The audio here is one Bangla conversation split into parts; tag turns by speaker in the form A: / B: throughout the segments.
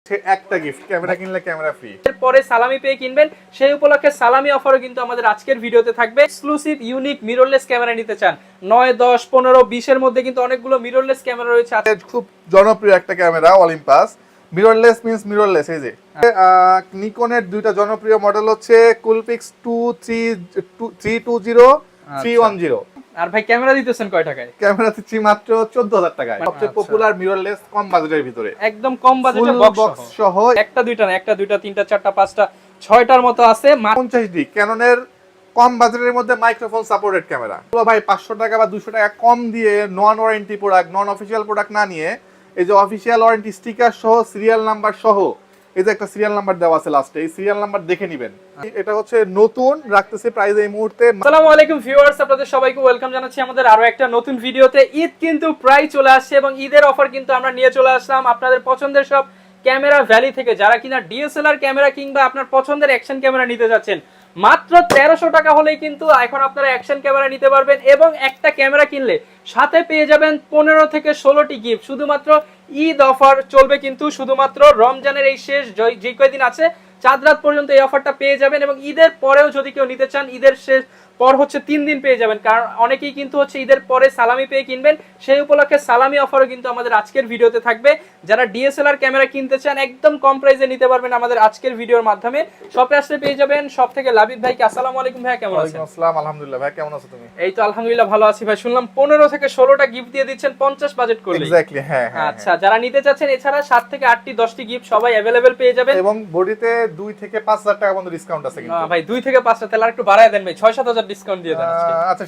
A: একটা গিফট, ক্যামেরা কিনলে ক্যামেরা ফ্রি।
B: এরপরে সালামি পেয়ে কিনবেন, সেই উপলক্ষে সালামি অফারও কিন্তু আমাদের আজকের ভিডিওতে থাকবে। এক্সক্লুসিভ ইউনিক মিররলেস ক্যামেরা নিতে চান 9, 10, 15, 20 এর মধ্যে কিন্তু অনেকগুলো মিররলেস ক্যামেরা রয়েছে।
A: খুব জনপ্রিয় একটা camera Olympus. Mirrorless means mirrorless. এই যে নিকনের দুইটা জনপ্রিয় মডেল হচ্ছে কুলপিক্স 320 310।
B: আর ভাই ক্যামেরা দিতেছেন কয় টাকায়?
A: ক্যামেরা দিচ্ছি মাত্র 14,000 টাকায়। সবচেয়ে পপুলার মিররলেস কম বাজেটের ভিতরে,
B: একদম কম বাজেটে
A: বক্স সহ।
B: একটা দুইটা না, একটা দুইটা তিনটা চারটা পাঁচটা ছয়টার মতো আছে।
A: 50D ক্যাননের কম বাজেটের মধ্যে মাইক্রোফোন সাপোর্টেড ক্যামেরা। ভাই 500 টাকা বা 200 টাকা কম দিয়ে non warranty product, non official product না নিয়ে এই যে অফিসিয়াল ওয়ারেন্টি স্টিকার সহ, সিরিয়াল নাম্বার সহ, এই যে একটা সিরিয়াল নাম্বার দেওয়া আছে লাস্টে, এই সিরিয়াল নাম্বার দেখে নেবেন। এটা হচ্ছে নতুন রাখতেছে প্রাইস এই মুহূর্তে।
B: আসসালামু আলাইকুম ভিউয়ার্স, আপনাদের সবাইকে ওয়েলকাম জানাচ্ছি আমাদের আরো একটা নতুন ভিডিওতে। ঈদ কিন্তু প্রায় চলে আসছে এবং ঈদের অফার কিন্তু আমরা নিয়ে চলে আসলাম আপনাদের পছন্দের সব ক্যামেরা ভ্যালি থেকে। যারা কিনা ডিএসএলআর ক্যামেরা কিংবা আপনার পছন্দের অ্যাকশন ক্যামেরা নিতে যাচ্ছেন, মাত্র 1300 টাকা হলেই কিন্তু এখন আপনারা অ্যাকশন ক্যামেরা নিতে পারবেন এবং একটা ক্যামেরা কিনলে সাথে পেয়ে যাবেন 15 থেকে 16টি গিফট। শুধুমাত্র ঈদ অফার চলবে কিন্তু, শুধুমাত্র রমজানের এই শেষ যে কয়দিন আছে চাঁদ রাত পর্যন্ত এই অফারটা পেয়ে যাবেন। এবং ঈদের পরেও যদি কেউ নিতে চান, ঈদের শেষ পর হচ্ছে 3 দিন পেয়ে যাবেন, কারণ অনেকেই কিন্তু হচ্ছে ঈদের পরে সালামি পেয়ে কিনবেন। সেই উপলক্ষে সালামি অফারও কিন্তু আমাদের আজকের ভিডিওতে থাকবে। যারা ডিএসএলআর ক্যামেরা কিনতে চান একদম কম প্রাইসে নিতে পারবেন আমাদের আজকের ভিডিওর মাধ্যমে। শপে আসলে পেয়ে যাবেন। সব থেকে লাবিব ভাইকে আসসালামু আলাইকুম ভাই, কেমন আছেন?
A: ওয়ালাইকুম আসসালাম, আলহামদুলিল্লাহ। ভাই কেমন আছো তুমি?
B: এই তো আলহামদুলিল্লাহ ভালো আছি ভাই। শুনলাম 15 থেকে 16টা গিফট দিয়ে দিচ্ছেন 50 বাজেট করলে।
A: এক্স্যাক্টলি, হ্যাঁ হ্যাঁ।
B: আচ্ছা, যারা নিতে চাচ্ছেন এছাড়া 7 থেকে 8টি 10টি গিফট সবাই अवेलेबल পেয়ে যাবেন
A: এবং বডিতে 2 থেকে 5000 টাকা পর্যন্ত ডিসকাউন্ট আছে কিন্তু।
B: ভাই 2 থেকে 5টা তাহলে একটু বাড়ায় দেন ভাই, 6-7 হাজার ডিসকাউন্ট দিয়ে দেন আজকে।
A: আচ্ছা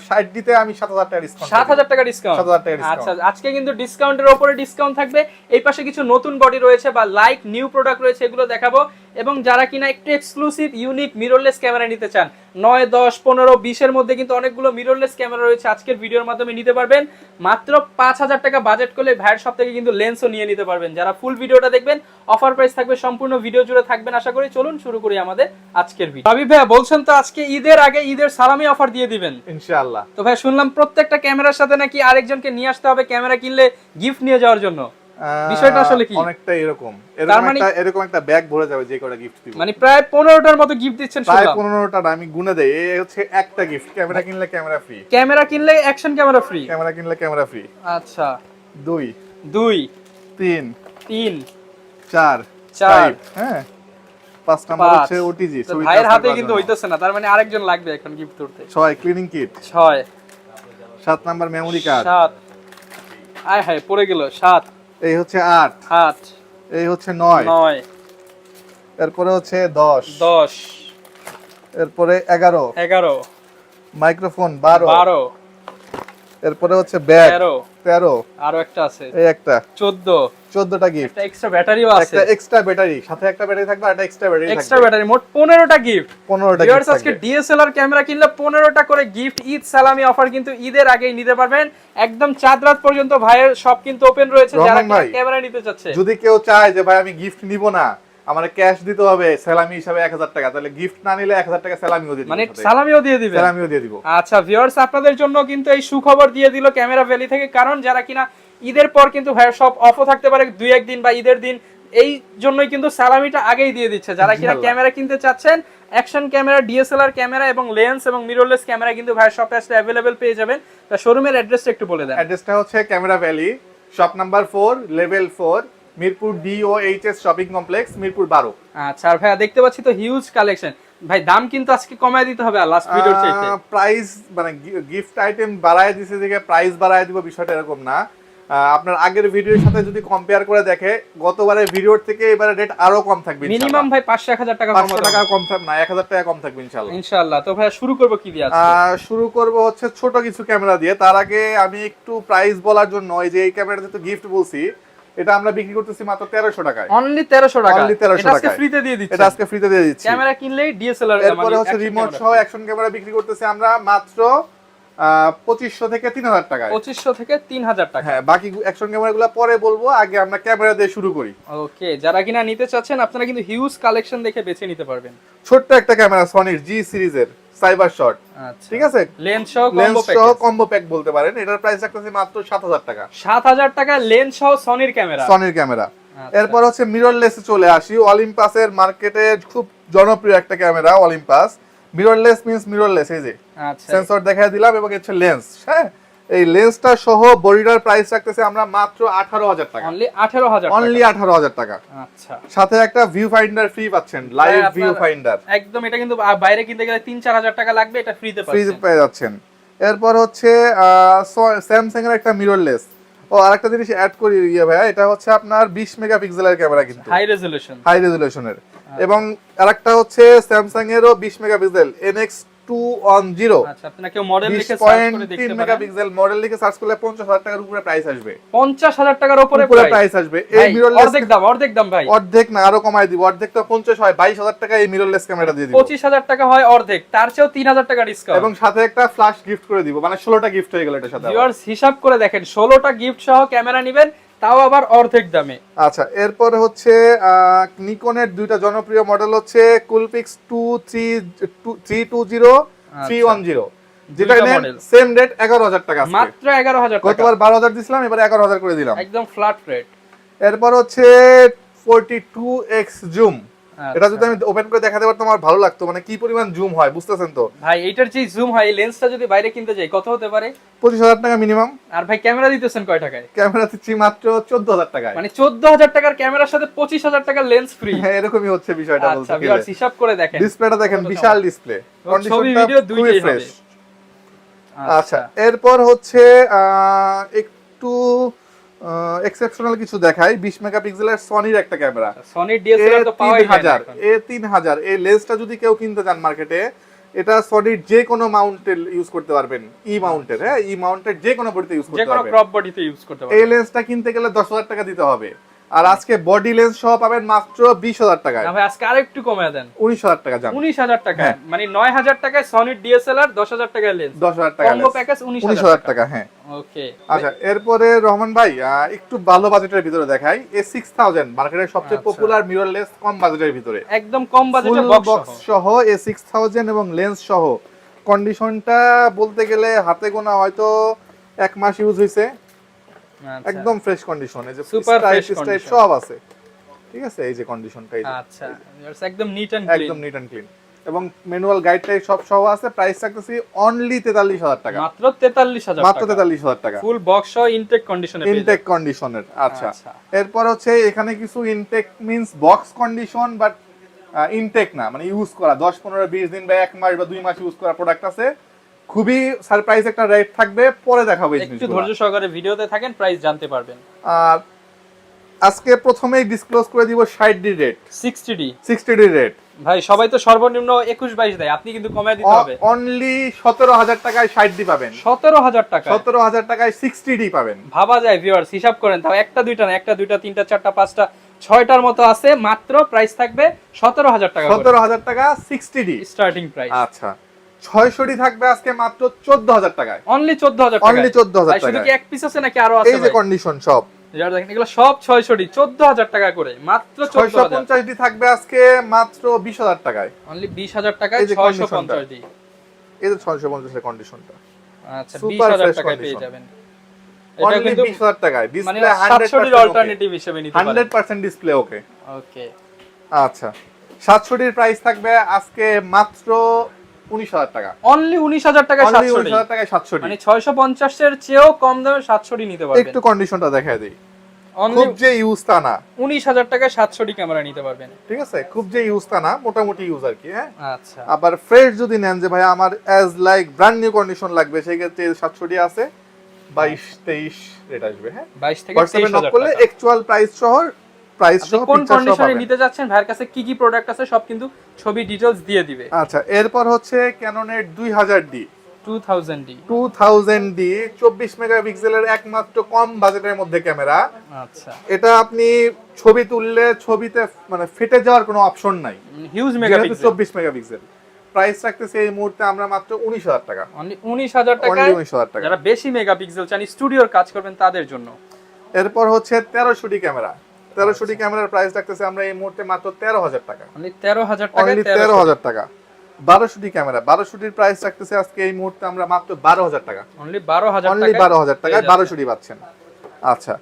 A: 60 দিতে আমি 7000 টাকা ডিসকাউন্ট।
B: 7000 টাকা ডিসকাউন্ট।
A: 7000 টাকা ডিসকাউন্ট।
B: আচ্ছা, আজকে কিন্তু ডিসকাউন্টের উপরে ডিসকাউন্ট থাকবে। এই পাশে কিছু নতুন বডি রয়েছে বা লাইক নিউ প্রোডাক্ট রয়েছে, এগুলো দেখাবো। এবং যারা কিনা একটু এক্সক্লুসিভ ইউনিক মিররলেস ক্যামেরা নিতে চান 9, 10, 15, 20 এর মধ্যে কিন্তু অনেকগুলো মিররলেস ক্যামেরা রয়েছে, আজকের ভিডিওর মাধ্যমে নিতে পারবেন। মাত্র 5000 টাকা বাজেট করলে ভাইয়ের সব থেকে কিন্তু লেন্সও নিয়ে নিতে পারবেন। যারা ফুল ভিডিওটা দেখবেন, অফার প্রাইস থাকবে, সম্পূর্ণ ভিডিও জুড়ে থাকবেন আশা করি। চলুন শুরু করি আমাদের আজকের ভিডিও। হাবিব ভাই বলছেন তো আজকে ঈদের আগে ঈদের সালামি অফার দিয়ে দিবেন
A: ইনশাআল্লাহ।
B: তো ভাই শুনলাম প্রত্যেকটা ক্যামেরার সাথে নাকি আরেকজনকে নিয়ে আসতে হবে ক্যামেরা কিনলে গিফট নিয়ে যাওয়ার জন্য। বিষয়টা আসলে কি?
A: অনেকটা এরকম এরকম একটা ব্যাগ ভরে যাবে যে কটা গিফট দিব।
B: মানে প্রায় 15টার মতো গিফট দিচ্ছেন
A: প্রায়
B: শুনলাম।
A: 15টা আমি গুনে দেই। এই হচ্ছে একটা গিফট, ক্যামেরা কিনলে ক্যামেরা ফ্রি।
B: ক্যামেরা কিনলে অ্যাকশন ক্যামেরা ফ্রি।
A: ক্যামেরা কিনলে ক্যামেরা ফ্রি।
B: আচ্ছা
A: 2
B: 2
A: 3
B: 3
A: 4
B: 4
A: হ্যাঁ 5 নাম্বার হচ্ছে ওটিজি।
B: ভাইয়ের হাতে কিন্তু হইতেছে না, তার মানে আরেকজন লাগবে এখন গিফট করতে।
A: 6 cleaning kit.
B: 6
A: 7 number memory card.
B: 7 আয় হায় পড়ে গেল। 7
A: এই হচ্ছে 8
B: 8
A: এই হচ্ছে 9
B: 9
A: এরপরে হচ্ছে 10
B: 10
A: এরপরে 11
B: 11
A: মাইক্রোফোন 12
B: 12
A: এরপরে হচ্ছে ব্যাগ 13
B: আরো একটা আছে,
A: এই একটা
B: 14টা
A: গিফট।
B: একটা এক্সট্রা ব্যাটারিও আছে,
A: একটা এক্সট্রা ব্যাটারি, সাথে একটা ব্যাটারি থাকবে আর একটা এক্সট্রা ব্যাটারি থাকবে।
B: এক্সট্রা ব্যাটারি, মোট 15টা গিফট।
A: 15টা
B: ভিউয়ার্স
A: গিফট
B: আজকে ডিএসএলআর ক্যামেরা কিনলে 15টা করে গিফট। ঈদ সালামি অফার কিন্তু ঈদের আগেই নিতে পারবেন। একদম চাঁদ রাত পর্যন্ত ভাইয়ের সব কিন্তু ওপেন রয়েছে যারা ক্যামেরা নিতে চাচ্ছে।
A: যদি কেউ চায় যে ভাই আমি গিফট নিব না, আমার ক্যাশ দিতে হবে সালামি হিসাবে 1000 টাকা, তাহলে গিফট না নিলে 1000 টাকা সালামিও দিয়ে দিব।
B: মানে সালামিও দিয়ে দিবেন?
A: সালামিও দিয়ে দিব।
B: আচ্ছা ভিউয়ার্স, আপনাদের জন্য কিন্তু এই সুখবর দিয়ে দিল ক্যামেরা ভ্যালি থেকে, কারণ যারা কিনা ঈদের পর কিন্তু ভাইয়ের সব অফও থাকতে পারে 2-1 দিন বা ঈদের দিন, এই জন্যই কিন্তু সালামিটা আগেই দিয়ে দিচ্ছে। যারা কিনা ক্যামেরা কিনতে চাচ্ছেন অ্যাকশন ক্যামেরা, ডিএসএলআর ক্যামেরা এবং লেন্স এবং মিররলেস ক্যামেরা কিন্তু ভাইয়ের শপে আসলে अवेलेबल পেয়ে যাবেন। তা শোরুমের অ্যাড্রেসটা একটু বলে দেন।
A: অ্যাড্রেসটা হচ্ছে camera valley, shop number 4, level 4, Mirpur DOHS shopping complex, Mirpur 12।
B: আচ্ছা, আর ভাইয়া দেখতে পাচ্ছি তো হিউজ কালেকশন। ভাই দাম কিন্তু আজকে কমায় দিতে হবে লাস্ট ভিডিওর চাইতে।
A: প্রাইস মানে গিফট আইটেম বাড়ায় দিছে, দিকে প্রাইস বাড়ায় দিব বিষয়টা এরকম না। আপনার আগের ভিডিওর সাথে যদি কম্পেয়ার করে দেখে, গতবারের ভিডিওর থেকে এবারে রেট আরো কম থাকবে
B: মিনিমাম ভাই 500-1000 টাকা কম,
A: 500 টাকা কম থাকবে না, 1000 টাকা কম থাকবে ইনশাআল্লাহ।
B: ইনশাআল্লাহ। তো ভাই শুরু করব কি দিয়ে আজকে?
A: শুরু করব হচ্ছে ছোট কিছু ক্যামেরা দিয়ে। তার আগে আমি একটু প্রাইস বলার জন্য, এই যে এই ক্যামেরাটা তো গিফট বলছি, এটা আমরা বিক্রি করতেছি মাত্র 1300 টাকায়।
B: অনলি 1300 টাকা।
A: অনলি 1300
B: এটা আজকে
A: টাকায়
B: ফ্রিতে দিয়ে দিচ্ছি।
A: এটা আজকে ফ্রিতে দিয়ে দিচ্ছি।
B: ক্যামেরা কিনলেই ডিএসএলআর
A: এরপরে হচ্ছে রিমোট সহ অ্যাকশন ক্যামেরা বিক্রি করতেছি আমরা মাত্র 2500 থেকে 3000 টাকায়।
B: 2500 থেকে 3000 টাকা।
A: হ্যাঁ, বাকি অ্যাকশন ক্যামেরাগুলো পরে বলবো, আগে আমরা ক্যামেরা দিয়ে শুরু করি।
B: ওকে, যারা কিনা নিতে চাচ্ছেন আপনারা কিন্তু হিউজ কালেকশন দেখে বেছে নিতে পারবেন।
A: ছোট্ট একটা ক্যামেরা সনির জি সিরিজের সাইবার শট।
B: আচ্ছা
A: ঠিক আছে,
B: লেন্স সহ
A: কম্বো প্যাক বলতে পারেন। এটার প্রাইস রাখতেছি মাত্র 7000 টাকা।
B: 7000 টাকা লেন্স সহ সনির ক্যামেরা।
A: সনির ক্যামেরা এরপর হচ্ছে মিররলেস চলে আসি। অলিম্পাসের মার্কেটে খুব জনপ্রিয় একটা camera Olympus. Mirrorless means mirrorless, এই যে
B: আচ্ছা
A: সেন্সর দেখাই দিলাম এবং হচ্ছে লেন্স। হ্যাঁ, এই লেন্সটা সহ বডিটার প্রাইস রাখতেছে আমরা মাত্র 18,000 টাকা।
B: অনলি 18,000 টাকা।
A: অনলি 18,000 টাকা।
B: আচ্ছা,
A: সাথে একটা ভিউ ফাইন্ডার ফ্রি পাচ্ছেন, লাইভ ভিউ ফাইন্ডার।
B: একদম, এটা কিন্তু বাইরে কিনতে গেলে 3-4 হাজার টাকা লাগবে, এটা ফ্রিতে
A: ফ্রি
B: পাচ্ছেন।
A: পেয়ে যাচ্ছেন। এরপর হচ্ছে স্যামসাং এর একটা মিররলেস। ও আরেকটা জিনিস অ্যাড করি ভাইয়া, এটা হচ্ছে আপনার 20 মেগাপিক্সেলের ক্যামেরা, কিন্তু
B: হাই রেজোলিউশন।
A: হাই রেজোলিউশনের। এবং আরেকটা হচ্ছে স্যামসাং এরও 20 মেগাপিক্সেল NX210।
B: আচ্ছা, আপনি কেউ মডেল লিখে সার্চ করে দেখতে
A: 20.3
B: পারেন।
A: মেগাপিক্সেল মডেল লিখে সার্চ করলে 50,000 টাকার উপরে প্রাইস আসবে।
B: 50,000 টাকার উপরে
A: প্রাইস আসবে এই মিররলেস।
B: অর্ধেক দাম ভাই।
A: অর্ধেক না, আরো কমাই দিব। অর্ধেক তো 50 হয়, 22,000 টাকা এই মিররলেস ক্যামেরা দিয়ে দিব।
B: 25,000 টাকা হয় অর্ধেক, তার চেয়েও 3,000 টাকা ডিসকাউন্ট।
A: এবং সাথে একটা ফ্ল্যাশ গিফট করে দিব, মানে 16টা গিফট হয়ে গেল এটার সাথে।
B: ভিউয়ার্স হিসাব করে দেখেন, 16টা গিফট সহ ক্যামেরা নেবেন, তাও আবার অর্ধেক দামে।
A: আচ্ছা, এরপর হচ্ছে নিকনের দুইটা জনপ্রিয় মডেল হচ্ছে কুলপিক্স 320 310, যেটা সেম রেট 11,000 টাকা,
B: মাত্র 11,000 টাকা।
A: গতবার 12,000 দিছিলাম, এবার 11,000 করে দিলাম,
B: একদম ফ্ল্যাট রেট।
A: এরপর হচ্ছে 42x জুম। এটা যদি আমি ওপেন করে দেখাতে পারতাম আমার ভালো লাগতো, মানে কি পরিমাণ জুম হয় বুঝতেছেন তো
B: ভাই। এটার যে জুম হয়, এই লেন্সটা যদি বাইরে কিনতে যাই কত হতে পারে?
A: 25,000 টাকা মিনিমাম।
B: আর ভাই ক্যামেরা দিতেছেন কয় টাকায়?
A: ক্যামেরা দিচ্ছি মাত্র 14,000 টাকায়।
B: মানে 14,000 টাকার ক্যামেরার সাথে 25,000 টাকার লেন্স ফ্রি।
A: হ্যাঁ, এরকমই হচ্ছে বিষয়টা বলতে
B: আচ্ছা
A: গেলে।
B: ভিউয়ার্স হিসাব করে দেখেন,
A: ডিসপ্লেটা দেখেন, বিশাল ডিসপ্লে,
B: ছবি ভিডিও দুইটাই হবে।
A: আচ্ছা, এরপর হচ্ছে একটু এক্সেপশনাল কিছু দেখাই। 20 মেগাপিক্সেলের সনির একটা ক্যামেরা,
B: সনির ডিএসএলআর তো পাওয়াই যায় না এখন।
A: A3000। এই লেন্সটা যদি কেউ কিনতে চান মার্কেটে, এটা সনির যে কোনো মাউন্টে ইউজ করতে পারবেন, ই মাউন্টের। হ্যাঁ, ই মাউন্টের যে কোনো বডিতে ইউজ করতে
B: যে কোনো
A: পারবেন,
B: ক্রপ বডিতে ইউজ করতে পারবেন।
A: এই লেন্সটা কিনতে গেলে 10,000 টাকা দিতে হবে। আর আজকে বডি লেন্স সহ পাবেন মাত্র 20,000 টাকায়।
B: না ভাই, আজকে আরেকটু কমিয়ে দেন,
A: 19,000 টাকা। জান
B: 19,000 টাকা, মানে 9,000 টাকায় সনির ডিএসএলআর, 10,000 টাকায় লেন্স,
A: 10,000 টাকা
B: কম্বো প্যাকেজ
A: 19,000 টাকা। হ্যাঁ,
B: ওকে।
A: আচ্ছা, এরপরে রহমান ভাই একটু ভালো বাজেটের ভিতরে দেখাই। A6000 মার্কেটের সবচেয়ে পপুলার মিররলেস কম বাজেটের ভিতরে,
B: একদম কম বাজেটে
A: বক্স সহ A6000 এবং লেন্স সহ। কন্ডিশনটা বলতে গেলে হাতে গোনা হয়তো 1 মাস ইউজ হইছে, একদম ফ্রেশ কন্ডিশন। এই যে
B: সুপার ফ্রেশ
A: স্টাইল সব আছে, ঠিক আছে। এই যে কন্ডিশনটা, এই যে
B: আচ্ছা, একদম নিট এন্ড ক্লিন,
A: একদম নিট এন্ড ক্লিন এবং ম্যানুয়াল গাইডটাই সব সহ আছে। প্রাইস রাখতেছি অনলি 43,000 টাকা,
B: মাত্র 43,000 টাকা,
A: মাত্র 43,000 টাকা,
B: ফুল বক্স সহ ইনটেক কন্ডিশনে পেয়ে
A: ইনটেক কন্ডিশনের। আচ্ছা, এরপর হচ্ছে এখানে কিছু intake means box condition but intake না, মানে ইউজ করা 10 15 20 দিন বা 1 মাস বা 2 মাস ইউজ করা প্রোডাক্ট আছে। খুবই সারপ্রাইজ একটা রেট থাকবে, পরে দেখাবো এই জিনিসগুলো।
B: একটু ধৈর্য সহকারে ভিডিওতে থাকেন, প্রাইস জানতে পারবেন।
A: আর আজকে প্রথমেই ডিসক্লোজ করে দিব 60D রেট, 60D রেট।
B: ভাই সবাই তো সর্বনিম্ন 21-22 দেয়, আপনি কিন্তু কমায় দিতে হবে।
A: অনলি 17,000 টাকায় 60D পাবেন।
B: 17,000 টাকা,
A: 17,000 টাকায় 60D পাবেন।
B: ভাবা যায় ভিউয়ার্স, হিসাব করেন, তাও একটা দুইটা না, একটা দুইটা তিনটা চারটা পাঁচটা 6টার মতো আছে। মাত্র প্রাইস থাকবে 17,000 টাকা,
A: 17,000 টাকা 60D
B: স্টার্টিং প্রাইস।
A: আচ্ছা, 600D থাকবে আজকে মাত্র 14,000 টাকায়।
B: অনলি 14,000 টাকা,
A: অনলি 14,000 টাকা।
B: শুধু কি এক পিস আছে নাকি আরো আছে?
A: এই যে কন্ডিশন সব,
B: যারা দেখেন এগুলো সব 600D, 14,000 টাকা করে, মাত্র 14,000।
A: 650D থাকবে আজকে মাত্র 20,000 টাকায়।
B: অনলি 20,000 টাকায় 650D।
A: এই যে 650 এর কন্ডিশনটা,
B: আচ্ছা, 20,000 টাকায় পেয়ে যাবেন।
A: এটা কিন্তু 20,000 টাকায়
B: মানে
A: ডিসপ্লে
B: 700D এর অল্টারনেটিভ হিসেবে নিতে পারেন।
A: 100% ডিসপ্লে ওকে।
B: ওকে,
A: আচ্ছা, 700D এর প্রাইস থাকবে আজকে মাত্র 19,000 টাকা।
B: অনলি 19,000 টাকায় 700D,
A: 19,000 টাকায় 700D,
B: মানে 650 এর চেয়েও কম দামে 700D নিতে পারবেন।
A: একটু কন্ডিশনটা দেখায় দেই।
B: অনলি
A: খুব যে ইউজ তা না,
B: 19,000 টাকায় 700D ক্যামেরা নিতে পারবেন,
A: ঠিক আছে। খুব যে ইউজ তা না, মোটামুটি ইউজ আর কি। হ্যাঁ,
B: আচ্ছা।
A: আবার ফ্রেশ যদি নেন যে ভাই আমার as like brand new condition লাগবে, সেই ক্ষেত্রে 700D আছে 22-23 রেট আসবে। হ্যাঁ,
B: 22 থেকে
A: হোয়াটসঅ্যাপে নক
B: 23,000
A: করলে
B: টাকা।
A: অ্যাকচুয়াল প্রাইস সহ
B: কোন
A: পিকচার সহ
B: কন্ডিশনে
A: পাবেন।
B: নিতে যাচ্ছেন, ভাইয়ের কাছে কি কি প্রোডাক্ট আছে সব কিন্তু ছবি ডিটেইলস দিয়ে দিবে।
A: আচ্ছা, এরপর হচ্ছে ক্যাননের 2000D
B: 2000D
A: 2000D 24 মেগাপিক্সেলের একমাত্র কম বাজেটের মধ্যে ক্যামেরা।
B: আচ্ছা,
A: এটা আপনি ছবি তুললে ছবিতে মানে ফেটে যাওয়ার কোনো অপশন নাই,
B: হিউজ
A: যেহেতু
B: মেগাপিক্সেল।
A: 24 মেগাপিক্সেল। প্রাইস রাখতেছে এই মুহূর্তে আমরা মাত্র 19,000 টাকা,
B: অনলি 19,000 টাকা।
A: 19,000 টাকা।
B: যারা বেশি মেগাপিক্সেল চান, স্টুডিওর কাজ করবেন, তাদের জন্য।
A: এরপর হচ্ছে 1300D ক্যামেরা। 1300D ক্যামেরার প্রাইস রাখতেছে আমরা এই মুহূর্তে মাত্র 13,000 টাকা,
B: অনলি 13,000 টাকা,
A: অনলি 13,000 টাকা। 1200D ক্যামেরা, 1200Dর প্রাইস রাখতেছে আজকে এই মুহূর্তে আমরা মাত্র 12,000 টাকা,
B: অনলি 12,000
A: অনলি
B: টাকা,
A: 12,000 টাকায় 1200D পাচ্ছেন। আচ্ছা,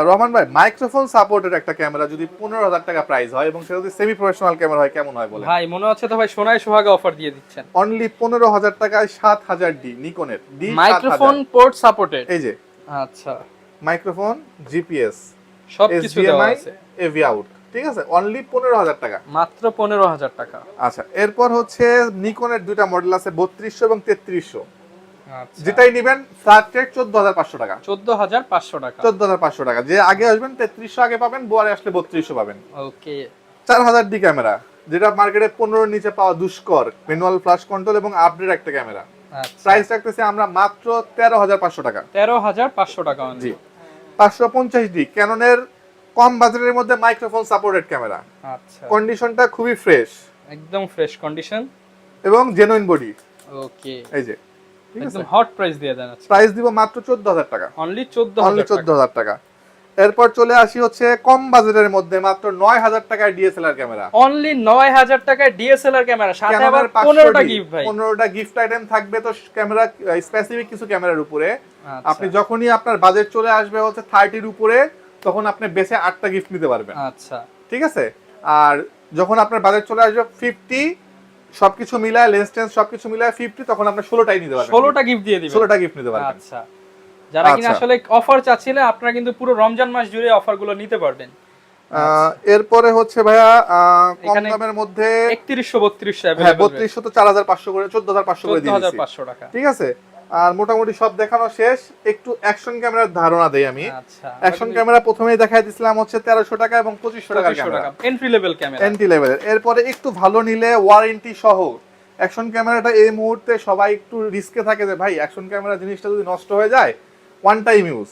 A: রহমান ভাই, মাইক্রোফোন সাপোর্টেড একটা ক্যামেরা যদি 15,000 টাকা প্রাইস হয় এবং সেটা যদি সেমি প্রফেশনাল ক্যামেরা হয় কেমন হয় বলেন?
B: ভাই মনে হচ্ছে তো ভাই সোনায় সোহাগে অফার দিয়ে দিচ্ছেন।
A: অনলি 15,000 টাকায় 7000D নিকনের ডি
B: মাইক্রোফোন পোর্ট সাপোর্টেড।
A: এই যে
B: আচ্ছা,
A: মাইক্রোফোন, জিপিএস,
B: সবকিছু দেওয়া আছে,
A: এভি আউট, ঠিক আছে, অনলি 15,000 টাকা,
B: মাত্র 15,000 টাকা।
A: আচ্ছা, এরপর হচ্ছে নিকনের দুইটা মডেল আছে 3200 এবং 3300,
B: আচ্ছা,
A: যেটাই নেবেন ফ্ল্যাট রেট 14,500 টাকা,
B: 14,500 টাকা।
A: 14,500 টাকা। যে আগে আসবেন 3300 আগে পাবেন, বোয়ারে আসলে 3200 পাবেন।
B: ওকে,
A: 4000D ক্যামেরা, যেটা মার্কেটে 15 নিচে পাওয়া দুষ্কর, ম্যানুয়াল ফ্ল্যাশ কন্ট্রোল এবং আপডেট একটা ক্যামেরা।
B: আচ্ছা,
A: প্রাইস রাখতেছি আমরা মাত্র 13,500 টাকা।
B: 13,500 টাকা
A: জি, 550D ক্যাননের কম বাজেটের মধ্যে মাইক্রোফোন সাপোর্টেড ক্যামেরা।
B: আচ্ছা,
A: কন্ডিশনটা খুবই ফ্রেশ,
B: একদম ফ্রেশ কন্ডিশন
A: এবং জেনুইন বডি।
B: ওকে,
A: এই যে, ঠিক আছে,
B: একদম হট প্রাইস দিয়ে দেন আজকে।
A: প্রাইস দিব মাত্র 14,000 টাকা,
B: অনলি
A: অনলি
B: 14,000 টাকা।
A: 14,000 টাকা। এরপর চলে আসি হচ্ছে কম বাজেটের মধ্যে মাত্র 9,000 টাকায় ডিএসএলআর ক্যামেরা।
B: অনলি 9,000 টাকায় ডিএসএলআর ক্যামেরা, সাথে আবার
A: ক্যামেরার
B: 15টা গিফট ভাই।
A: 15টা গিফট আইটেম থাকবে। তো ক্যামেরা স্পেসিফিক কিছু ক্যামেরার উপরে
B: আচ্ছা,
A: আপনি যখনই আপনার বাজেট চলে আসবে হচ্ছে 30 উপরে, তখন আপনি বেশি 8টা গিফট নিতে পারবেন।
B: আচ্ছা,
A: ঠিক আছে, আর যখন আপনার বাজেট চলে আসবে 50, সবকিছু মিলায় লেন্স টেন্স সবকিছু মিলায় 50, তখন আপনি 16টাই নিতে পারবেন।
B: 16টা গিফট দিয়ে দিবেন।
A: 16টা গিফট নিতে পারবেন।
B: আচ্ছা, যারা কিনা
A: আচ্ছা।
B: আসলে অফার চাচ্ছিলেন আপনারা কিন্তু পুরো রমজান মাস জুড়ে অফারগুলো নিতে পারবেন।
A: এরপরে হচ্ছে ভাইয়া কম
B: এখানে
A: দামের মধ্যে
B: 3100 3200
A: হ্যাঁ,
B: अवेलेबल
A: 3200 তো 4,500 করে, 14,500 করে দিয়ে দিয়েছি।
B: 14,500 টাকা।
A: ঠিক আছে, আর মোটামুটি সব দেখানো শেষ। একটু অ্যাকশন ক্যামেরার ধারণা দেই আমি।
B: আচ্ছা,
A: অ্যাকশন ক্যামেরা প্রথমেই দেখাই দিছিলাম হচ্ছে 1300 টাকা এবং 2500 টাকার camera,
B: entry level camera,
A: entry লেভেলের। এরপরে একটু ভালো নিলে ওয়ারেন্টি সহ অ্যাকশন ক্যামেরাটা এই মুহূর্তে সবাই একটু রিস্কে থাকে যে ভাই অ্যাকশন ক্যামেরা জিনিসটা যদি নষ্ট হয়ে যায়, ওয়ান টাইম ইউজ,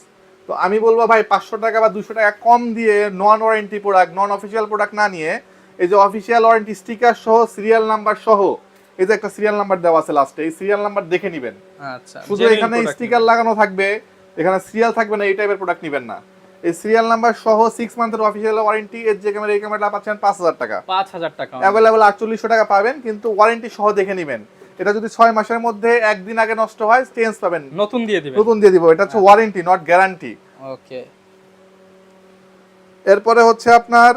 A: তো আমি বলবো ভাই 500 টাকা বা 200 টাকা কম দিয়ে non warranty product, non official product না নিয়ে এই যে অফিসিয়াল ওয়ারেন্টি স্টিকার সহ, সিরিয়াল নাম্বার সহ, এই যে একটা সিরিয়াল নাম্বার দেওয়া আছে লাস্টে, এই সিরিয়াল নাম্বার দেখে নেবেন।
B: আচ্ছা,
A: শুধু এখানে স্টিকার লাগানো থাকবে, এখানে সিরিয়াল থাকবে না, এই টাইপের প্রোডাক্ট নেবেন না। এই সিরিয়াল নাম্বার সহ 6 মান্থের অফিসিয়াল ওয়ারেন্টি, এর যে ক্যামেরা, এই ক্যামেরাটা পাচ্ছেন 5,000 টাকা,
B: 5,000 টাকা
A: অ্যাভেলেবল 4800 টাকা পাবেন, কিন্তু ওয়ারেন্টি সহ দেখে নেবেন। এটা যদি 6 মাসের মধ্যে একদিন আগে নষ্ট হয়, চেঞ্জ পাবেন,
B: নতুন দিয়ে দিবেন,
A: নতুন দিয়ে দিব। এটা হচ্ছে ওয়ারেন্টি, নট গ্যারান্টি।
B: ওকে।
A: এরপরে হচ্ছে আপনার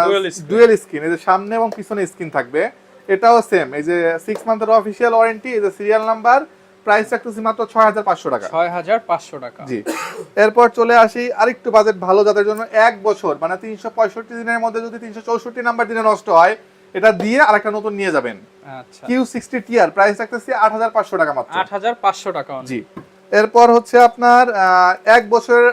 B: Dual screen।
A: ডুয়েল স্ক্রিন, এই যে সামনে এবং পিছনে স্ক্রিন থাকবে, এটাও সেম। এই যে 6 মান্থের অফিসিয়াল ওয়ারেন্টি, এই যে সিরিয়াল নাম্বার, প্রাইস রাখতেছি মাত্র 6,500 টাকা,
B: 6,500 টাকা।
A: জি। এরপর চলে আসি আরেকটু বাজেট ভালো যাদের জন্য, 1 বছর মানে 365 দিনের মধ্যে যদি 364 নাম্বার দিনে নষ্ট হয়, এটা দিয়ে আরেকটা নতুন নিয়ে যাবেন।
B: আচ্ছা,
A: Q60 TR, প্রাইস রাখতেছি 8,500 টাকা মাত্র,
B: 8,500 টাকা,
A: জি। এরপর হচ্ছে আপনার 1 বছরের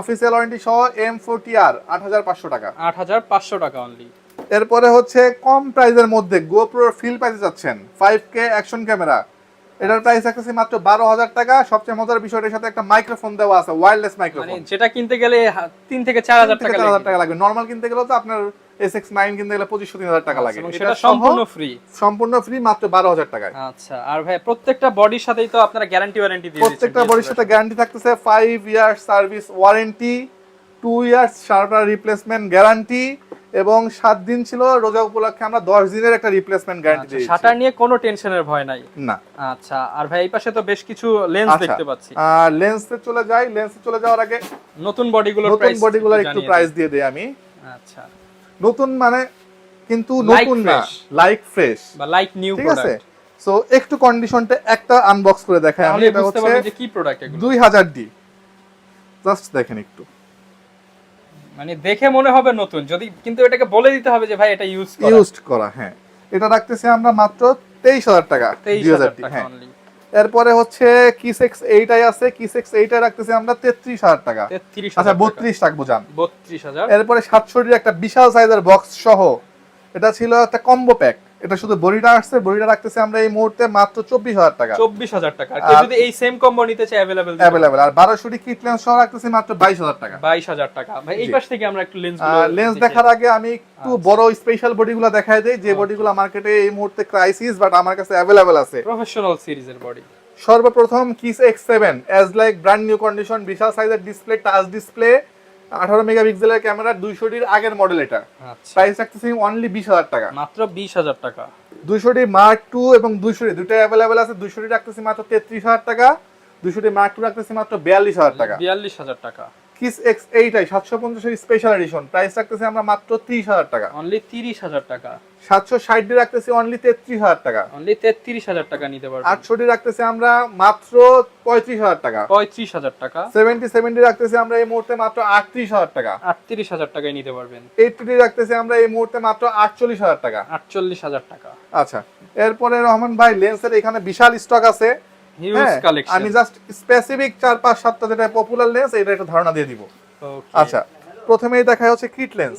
A: অফিসিয়াল ওয়ারেন্টি সহ M40R, 8,500 টাকা,
B: 8,500 টাকা অনলি।
A: এরপরে হচ্ছে কম প্রাইসের মধ্যে GoPro ফিল পাইতে যাচ্ছেন 5K অ্যাকশন ক্যামেরা, এটার প্রাইস রাখতেছি মাত্র 12,000 টাকা। সবচেয়ে মজার বিষয়টার সাথে একটা মাইক্রোফোন দেওয়া আছে, ওয়্যারলেস
B: মানে
A: মাইক্রোফোন,
B: যেটা কিনতে গেলে 3 থেকে 4,000 টাকা
A: 4,000 টাকা লাগবে। নরমাল কিনতে গেলে তো আপনার SX9 কিনতে গেলে 2500-3000 টাকা লাগে,
B: এবং
A: এটা
B: সেটা সম্পূর্ণ ফ্রি।
A: সম্পূর্ণ ফ্রি মাত্র 12,000 টাকায়।
B: আচ্ছা, আর ভাই প্রত্যেকটা বডির সাথেই তো আপনারা গ্যারান্টি ওয়ারেন্টি দিয়ে দিচ্ছেন।
A: প্রত্যেকটা বডির সাথে গ্যারান্টি থাকতেছে 5 year service warranty, 2 years shutter replacement guarantee, এবং 7 দিন ছিল রোজা উপলক্ষে আমরা 10 দিনের একটা রিপ্লেসমেন্ট গ্যারান্টি দিয়েছি।
B: শাটার নিয়ে কোনো টেনশনের ভয় নাই
A: না।
B: আচ্ছা, আর ভাই এই পাশে তো বেশ কিছু লেন্স দেখতে পাচ্ছি।
A: আর লেন্সে চলে যাই, লেন্সে চলে যাওয়ার আগে
B: নতুন বডিগুলোর
A: নতুন বডিগুলোর একটু প্রাইস দিয়ে দেই আমি।
B: আচ্ছা,
A: নতুন মানে কিন্তু
B: Like
A: নতুন না,
B: fresh।
A: লাইক ফ্রেশ,
B: বা লাইক নিউ
A: ঠিক আছে।
B: প্রোডাক্ট।
A: সো একটু কন্ডিশনটা একটা আনবক্স করে দেখাই আমি।
B: তাহলে
A: এটা
B: বুঝতে
A: হচ্ছে
B: পারবেন যে কি প্রোডাক্ট এগুলো।
A: 2000D, জাস্ট দেখেন একটু,
B: মানে দেখে মনে হবে নতুন, যদি কিন্তু এটাকে বলে দিতে হবে যে ভাই এটা ইউজড
A: করা। হ্যাঁ, এটা রাখতেছি আমরা মাত্র 23,000 টাকা,
B: 23,000
A: 2000D,
B: টাকা
A: হ্যাঁ।
B: অনলি।
A: এরপরে হচ্ছে কিসেক্স 8 আছে, কিসেক্স 8 রাখতেছি আমরা 33,000 টাকা।
B: 33,000
A: আচ্ছা, 32 রাখবো জান।
B: 32,000।
A: এরপরে 700 একটা বিশাল সাইজের বক্স সহ, এটা ছিল একটা কম্বো প্যাক, এটা শুধু বডিটা আসছে, বডিটা রাখতেছি আমরা এই মুহূর্তে মাত্র 24,000 টাকা,
B: 24,000 টাকা। আর কেউ যদি এই সেম কম্বো নিতে চায় অ্যাভেলেবল
A: আর 1200 কিট লেন্স সহ রাখতেছি মাত্র 22,000 টাকা,
B: 22,000 টাকা। ভাই এই
A: জি।
B: পাশ থেকে আমরা একটু
A: লেন্স দেখার আগে আমি একটু বড় স্পেশাল বডিগুলো দেখাই দেই, যে বডিগুলো মার্কেটে এই মুহূর্তে ক্রাইসিস, বাট আমার কাছে অ্যাভেলেবল আছে।
B: প্রফেশনাল সিরিজের বডি।
A: সর্বপ্রথম Kiss X7 as like brand new condition, বিশাল সাইজের ডিসপ্লে, টাচ ডিসপ্লে, 18 মেগাপিক্সেলের ক্যামেরা, 200 এর আগের মডেল। এটা
B: আচ্ছা,
A: প্রাইস রাখতেছি অনলি 20,000 টাকা,
B: মাত্র 20,000 টাকা।
A: 200 মার্ক 2 এবং 200 দুটোই অ্যাভেলেবল আছে। 200 রাখতেছি মাত্র 33,000 টাকা, 200 মার্ক 2 রাখতেছি মাত্র 42,000 টাকা।
B: 42,000 টাকা।
A: কিস এক্স এইটাই 750 এর স্পেশাল এডিশন, প্রাইস রাখতেছি আমরা মাত্র 30,000 টাকা।
B: অনলি 30,000 টাকা।
A: 760 ডি রাখতেছি অনলি 33,000 টাকা।
B: অনলি 33,000 টাকা নিতে পারবেন।
A: 800 ডি রাখতেছি আমরা মাত্র 35,000 টাকা।
B: 35,000 টাকা।
A: 70 ডি রাখতেছি আমরা এই মুহূর্তে মাত্র 38,000 টাকা।
B: 38,000 টাকায় নিতে পারবেন।
A: 80 ডি রাখতেছি আমরা এই মুহূর্তে মাত্র 48,000 টাকা।
B: 48,000 টাকা।
A: আচ্ছা, এরপরে রহমান ভাই লেন্সের এখানে বিশাল স্টক আছে,
B: হিউজ কালেকশন।
A: আমি জাস্ট স্পেসিফিক 4-5-7টা যেটা পপুলার লেন্স এটা একটা ধারণা দিয়ে দিব। আচ্ছা, প্রথমেই দেখাই হচ্ছে কিট লেন্স।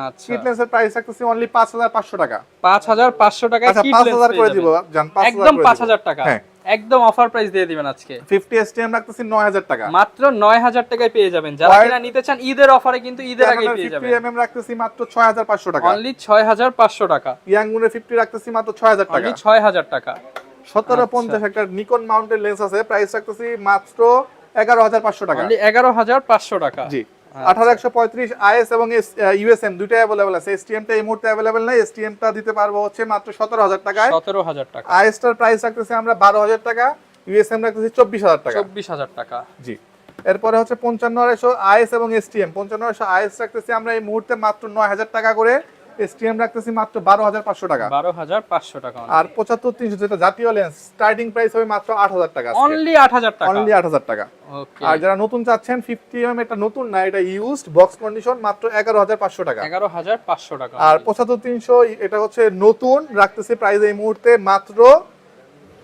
B: আচ্ছা,
A: কিট লেন্সের প্রাইস রাখতেছি অনলি 5,500 টাকা।
B: 5,500 টাকায়
A: আচ্ছা,
B: কিট
A: 5,000
B: লেন্স
A: করে দিব জান, 5,000
B: একদম 5,000 টাকা।
A: হ্যাঁ,
B: একদম অফার প্রাইস দিয়ে দিবেন আজকে।
A: 50 এসটিএম রাখতেছি 9,000 টাকা।
B: মাত্র 9,000 টাকায় পেয়ে যাবেন। যারা কিনা নিতে চান ঈদের অফারে কিন্তু ঈদের আগে পেয়ে যাবেন।
A: 50 এমএম রাখতেছি মাত্র 6,500 টাকা।
B: অনলি 6,500 টাকা।
A: ইয়াংগুনের 50 রাখতেছি মাত্র 6,000 টাকা।
B: অনলি 6,000 টাকা।
A: 1750 একটা নিকন মাউন্টেড লেন্স আছে, প্রাইস রাখতেছি মাত্র 11,500 টাকা।
B: অনলি 11,500 টাকা।
A: জি, 1835 আইএস এবং ইউএসএম দুইটাই अवेलेबल আছে। এসটিএম টা এই মুহূর্তে अवेलेबल নাই, এসটিএম টা দিতে পারবো হচ্ছে মাত্র 17,000 টাকায়।
B: 17,000 টাকা।
A: আইএস টার প্রাইস রাখতেছি আমরা 12,000 টাকা, ইউএসএম রাখতেছি 24,000 টাকা।
B: 24,000 টাকা।
A: জি, এরপরে হচ্ছে 5500 আইএস এবং এসটিএম। 5500 আইএস রাখতেছি আমরা এই মুহূর্তে মাত্র 9,000 টাকা করে, এসটিএম রাখতেছি মাত্র 12,500 টাকা।
B: 12,500 টাকা।
A: আর 75-300 যেটা জাতীয় লেন্স, স্টার্টিং প্রাইস হবে মাত্র 8,000 টাকা।
B: অনলি 8,000 টাকা।
A: অনলি 8,000 টাকা।
B: ওকে।
A: আর যারা নতুন চাচ্ছেন 50 এমএম, এটা নতুন না, এটা ইউজড বক্স কন্ডিশন, মাত্র 11,500 টাকা।
B: 11,500 টাকা।
A: আর 75-300 এটা হচ্ছে নতুন, রাখতেছি প্রাইস এই মুহূর্তে মাত্র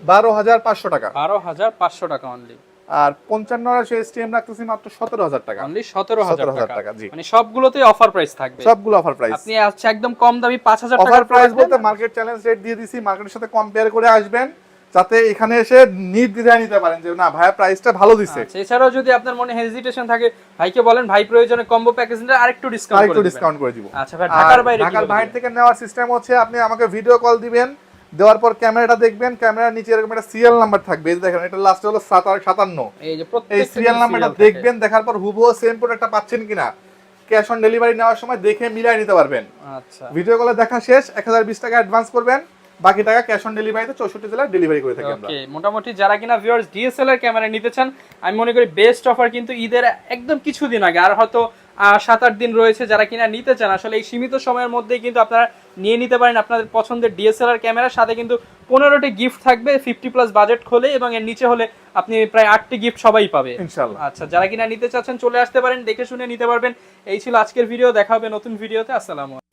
A: 12,500 টাকা।
B: 12,500 টাকা অনলি।
A: আর 55 এসটিএম রাখতেছি মাত্র 17,000 টাকা।
B: অনলি 17,000
A: টাকা। জি,
B: মানে সবগুলোতেই অফার প্রাইস থাকবে।
A: সবগুলো অফার প্রাইস।
B: আপনি আচ্ছা একদম কম দামি 5,000 টাকার
A: অফার প্রাইস বলতে মার্কেট চ্যালেঞ্জ রেট দিয়ে দিছি, মার্কেটের সাথে কম্পেয়ার করে আসবেন, যাতে এখানে এসে নির্দ্বিধায় নিতে পারেন যে না ভাইয়া প্রাইসটা ভালো দিছে।
B: আচ্ছা, এছাড়াও যদি আপনার মনে হেজিটেশন থাকে, ভাইকে বলেন ভাই প্রয়োজনে কম্বো প্যাকেজ নিলে আরেকটু ডিসকাউন্ট
A: করে দিব।
B: আচ্ছা ভাই, ঢাকার বাইরে
A: ঢাকার বাইরে থেকে নেওয়ার সিস্টেম হচ্ছে আপনি আমাকে ভিডিও কল দিবেন, দেওয়ার পর ক্যামেরাটা দেখবেন, ক্যামেরার নিচে এরকম একটা সিরিয়াল নাম্বার থাকবে, এই যে দেখেন এটা লাস্টে হলো 57।
B: এই যে প্রত্যেকটা
A: এই সিরিয়াল নাম্বারটা দেখবেন, দেখার পর হুবহু সেম প্রোডাক্টটা পাচ্ছেন কিনা ক্যাশ অন ডেলিভারি নেওয়ার সময় দেখে মিলাই নিতে পারবেন।
B: আচ্ছা,
A: ভিডিও কলে দেখা শেষ 1020 টাকা অ্যাডভান্স করবেন, বাকি টাকা ক্যাশ অন ডেলিভারিতে 64 জেলায় ডেলিভারি করে থাকি আমরা।
B: ওকে, মোটামুটি যারা কিনা ভিউয়ার্স ডিএসএলআর ক্যামেরা নিতে চান, আমি মনে করি বেস্ট অফার কিন্তু ঈদের একদম কিছুদিন আগে, আর হয়তো 7-8 দিন রয়েছে, যারা কিনা নিতে চান আসলে এই সীমিত সময়ের মধ্যেই কিন্তু আপনারা নিয়ে নিতে পারেন আপনাদের পছন্দের ডিএসএলআর ক্যামেরার সাথে। কিন্তু 15টি গিফট থাকবে 50+ বাজেট হলে, এবং এর নিচে হলে আপনি প্রায় 8টি গিফট সবাই পাবে
A: ইনশাআল্লাহ।
B: আচ্ছা, যারা কিনা নিতে চাচ্ছেন চলে আসতে পারেন, দেখে শুনে নিতে পারবেন। এই ছিল আজকের ভিডিও, দেখা হবে নতুন ভিডিওতে। আসসালামু আলাইকুম।